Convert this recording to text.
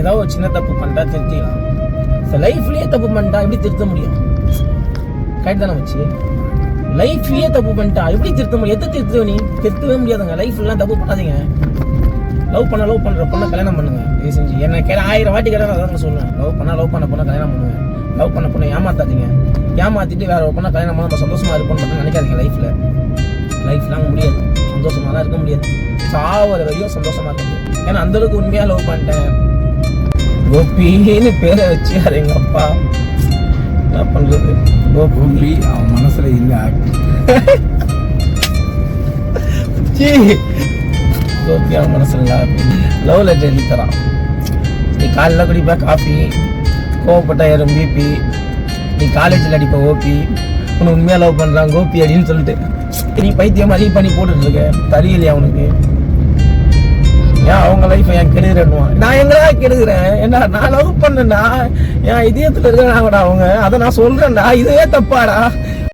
ஏதாவது ஒரு சின்ன தப்பு பண்ணிட்டா திருத்திக்கலாம். லைஃப்லயே தப்பு பண்ணிட்டா எப்படி திருத்த முடியும்? கரெக்ட் தானே வச்சு? லைஃப்லயே தப்பு பண்ணிட்டா எப்படி திருத்த முடியும்? எதை திருத்துவ நீ? திருத்தவே முடியாதுங்க. லைஃப்லாம் தப்பு பண்ணாதீங்க. லவ் பண்ற பொண்ணை கல்யாணம் பண்ணுங்க. இது செஞ்சு என்ன கேட்க 1000 வாட்டி கேட்டாலும் அதான் சொல்லுவேன். லவ் பண்ண பொண்ணை கல்யாணம் பண்ணுங்க. லவ் பண்ண பொண்ணை ஏமாத்தாதீங்க. ஏமாத்திட்டு வேற ஒரு பொண்ணை கல்யாணம் பண்ண நம்ம சந்தோஷமா இருப்போம்னு மட்டும் நினைக்காதீங்க. லைஃப்லாம் முடியாது. சந்தோஷமா தான் இருக்க முடியாது. சாவர வரையும் சந்தோஷமா இருக்க முடியாது. ஏன்னா அந்த அளவுக்கு உண்மையா லவ் பண்ணிட்டேன். கோபின்னு பேரை வச்சு அது எங்க அப்பா என்ன பண்றது? கோபி அவன் மனசுல இல்ல. கோபி அவன் மனசுல லவ் லெட்டர் எழுதி தரான். நீ காலையில் குடிப்ப காஃபி, கோவப்பட்ட ஏறும் பிபி, நீ காலேஜில் அடிப்ப ஓபி, உன்னை உண்மையா லவ் பண்றான் கோபி அப்படின்னு சொல்லிட்டு நீ பைத்தியம் அதிக பண்ணி போட்டுட்டு இருக்க. தெரியலையா அவனுக்கு? ஏன் அவங்க லைஃப் என் கெடுகிறேன்னுவான். நான் எங்கடா கெடுகிறேன்? என்ன நான் லவ் பண்ணேன்டா, என் இதயத்துல இருக்கிறாங்கடா அவங்க. அதை நான் சொல்றேன்டா. இதுவே தப்பாடா?